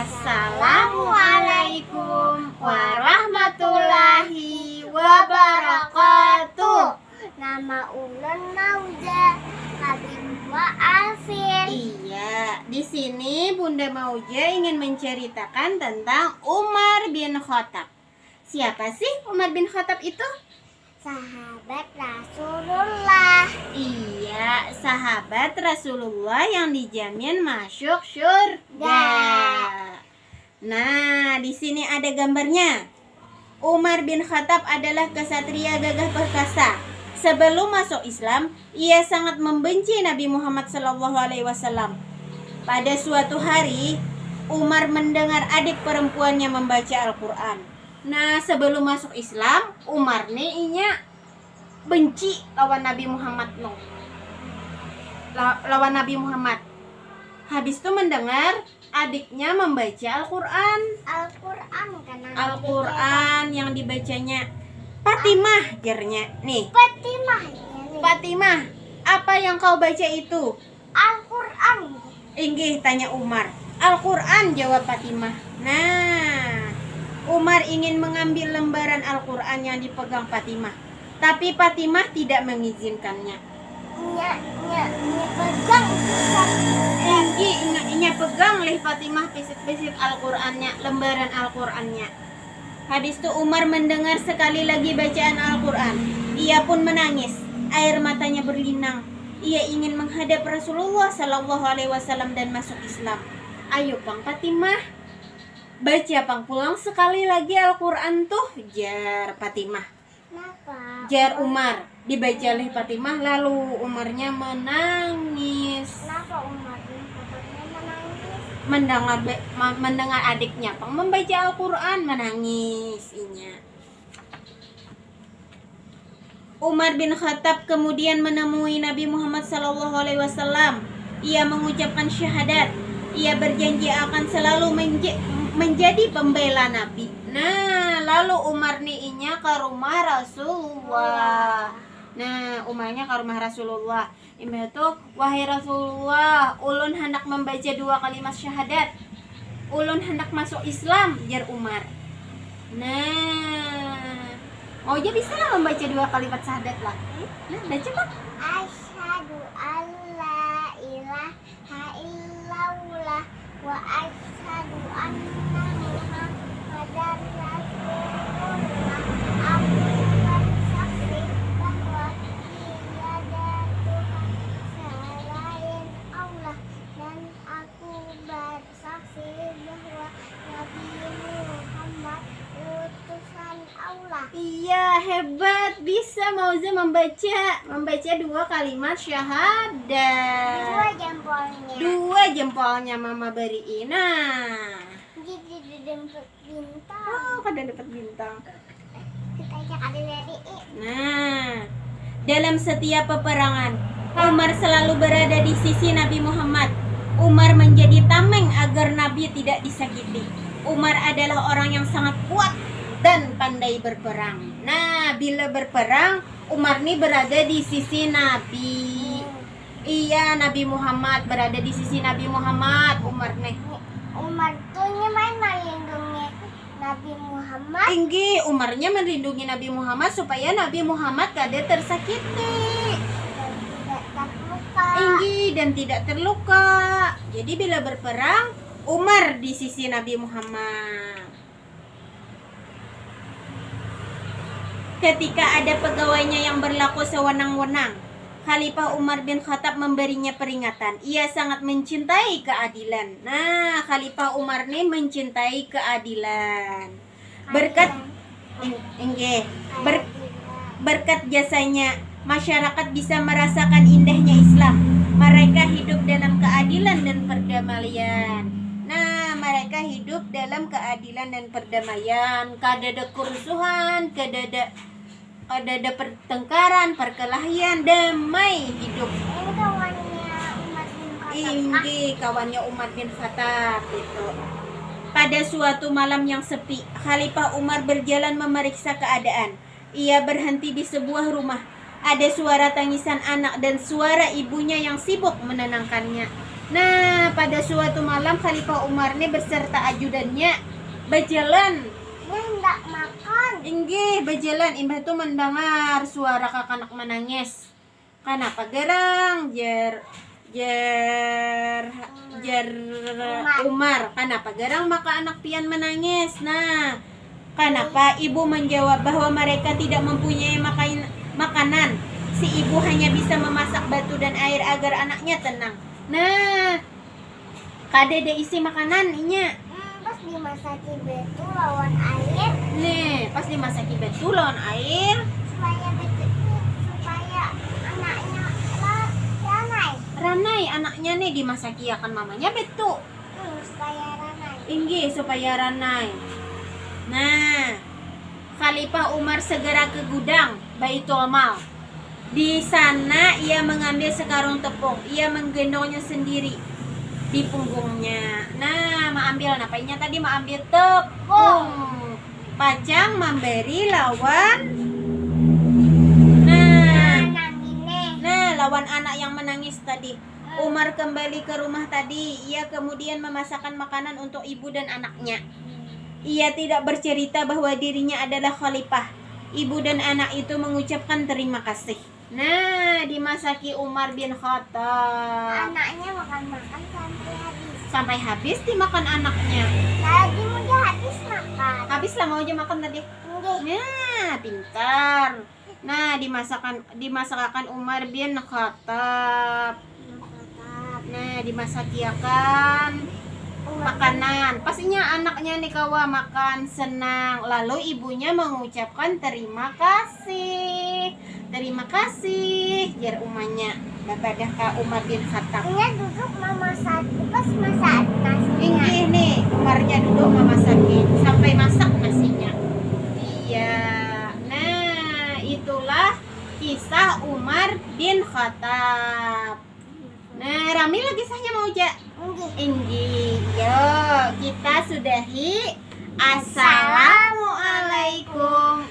Assalamualaikum warahmatullahi wabarakatuh. Nama ulun Mauja Kabimwa Alvin. Iya, di sini Bunda Mauja ingin menceritakan tentang Umar bin Khattab. Siapa sih Umar bin Khattab itu? Sahabat Rasulullah. Iya, sahabat Rasulullah yang dijamin masuk surga. Nah, di sini ada gambarnya. Umar bin Khattab adalah kesatria gagah perkasa. Sebelum masuk Islam, ia sangat membenci Nabi Muhammad SAW. Pada suatu hari, Umar mendengar adik perempuannya membaca Al-Quran. Nah, sebelum masuk Islam, Umar nih benci lawan Nabi Muhammad lawan Nabi Muhammad. Habis itu mendengar adiknya membaca Al-Quran. Al-Quran yang dibacanya Fatimah, jernya nih. Fatimah, apa yang kau baca itu? Al-Quran. Inggih, tanya Umar. Al-Quran, jawab Fatimah. Nah, Umar ingin mengambil lembaran Al-Quran yang dipegang Fatimah, tapi Fatimah tidak mengizinkannya. Pegang. Inggih, pegang leh Fatimah pisik-pisik Al-Qurannya, lembaran Al-Qurannya. Habis itu Umar mendengar sekali lagi bacaan Al-Quran. Ia pun menangis, air matanya berlinang. Ia ingin menghadap Rasulullah SAW dan masuk Islam. Ayo Pang Fatimah, baca Pang pulang sekali lagi Al-Quran tuh, jar Fatimah. Kenapa? Jar Umar, dibaca oleh Fatimah, lalu Umarnya menangis. Kenapa Umar bin Khattabnya menangis? Mendengar adiknya Pang membaca Al-Quran, menangis inya. Umar bin Khattab kemudian menemui Nabi Muhammad SAW. Ia mengucapkan syahadat. Ia berjanji akan selalu menjadi pembela Nabi. Nah, lalu Umar inya ke rumah Rasulullah. Nah, Umarnya ke rumah Rasulullah. Ini tuh, wahai Rasulullah, ulun hendak membaca 2 kalimat syahadat. Ulun hendak masuk Islam, jar Umar. Nah, Mauja bisa lah membaca 2 kalimat syahadat lah. Nah, baca Pak. Asyhadu alla ilaha illallah wa asyhadu anna Muhammadar Rasulullah. Aku bersaksi bahwa tiada Tuhan selain Allah, dan aku bersaksi bahwa Nabi Muhammad utusan Allah. Iya, hebat, bisa Mauza membaca 2 kalimat syahadat. 2 jempolnya. 2 jempolnya mama beriin. Nah, Jadi dapat bintang. oh, kada dapat bintang. Kita ajak ada dari Nah, dalam setiap peperangan, Umar selalu berada di sisi Nabi Muhammad. Umar menjadi tameng agar Nabi tidak disakiti. Umar adalah orang yang sangat kuat dan pandai berperang. Nah, bila berperang, Umar nih berada di sisi Nabi. Iya, Nabi Muhammad berada di sisi Nabi Muhammad. Umar nih. Umar tuh main melindungi Nabi Muhammad. Tinggi, Umarnya melindungi Nabi Muhammad supaya Nabi Muhammad kada tersakiti. Dan tidak terluka. Tinggi dan tidak terluka. Jadi bila berperang, Umar di sisi Nabi Muhammad. Ketika ada pegawainya yang berlaku sewenang-wenang, Khalifah Umar bin Khattab memberinya peringatan. Ia sangat mencintai keadilan. Nah, Khalifah Umar nih mencintai keadilan. Berkat jasanya, masyarakat bisa merasakan indahnya Islam. Mereka hidup dalam keadilan dan perdamaian. Nah, mereka hidup dalam keadilan dan perdamaian. Kada ada kerusuhan, kada ada pertengkaran, perkelahian, damai hidup. Ini kawannya Umar bin Khattab. Ini kawannya Umar bin Khattab itu. Pada suatu malam yang sepi, Khalifah Umar berjalan memeriksa keadaan. Ia berhenti di sebuah rumah. Ada suara tangisan anak dan suara ibunya yang sibuk menenangkannya. Nah, pada suatu malam Khalifah Umar nih beserta ajudannya berjalan. Dia hendak makan. Inggih, berjalan imbah tu mendengar suara kakanak menangis. Kenapa gerang? Jer Umar. Kenapa gerang maka anak pian menangis? Nah, kenapa ibu menjawab bahwa mereka tidak mempunyai makanan? Si ibu hanya bisa memasak batu dan air agar anaknya tenang. Nah, kade de isi makanan inya. Pas dimasaki betu lawan air Nih, pas dimasaki batu lawan air, supaya betu supaya anaknya ranai. Ranai anaknya nih dimasaki akan mamanya betu. Supaya ranai. Inggi supaya Ranai. Nah, Khalifah Umar segera ke gudang Baitul Mal. Di sana ia mengambil sekarung tepung. Ia menggendongnya sendiri di punggungnya. Nah, mengambil napainya tadi mengambil tepung. Pajang memberi lawan. Nah, lawan anak yang menangis tadi. Umar kembali ke rumah tadi. Ia kemudian memasakkan makanan untuk ibu dan anaknya. Ia tidak bercerita bahwa dirinya adalah khalifah. Ibu dan anak itu mengucapkan terima kasih. Nah, dimasaki Umar bin Khattab. Anaknya makan-makan sampai habis. Sampai habis dimakan anaknya. Tadi mau habis makan. Habis lah mau aja makan tadi. Nggih. Nah, pintar. Nah, dimasakakan Umar bin Khattab. Nah, dimasakiakan makanan. Pastinya anaknya nih kawa makan senang. Lalu ibunya mengucapkan terima kasih. Terima kasih. Jar umanya kepada Kak Umar bin Khattab. Dia duduk memasak pas masak nasinya. Inggih nih, Umarnya duduk memasakin sampai masak nasinya. Iya. Nah, itulah kisah Umar bin Khattab. Nah, Ramil lagi kisahnya mau ja? Nggih. Inggih. Yo, kita sudahi. Assalamualaikum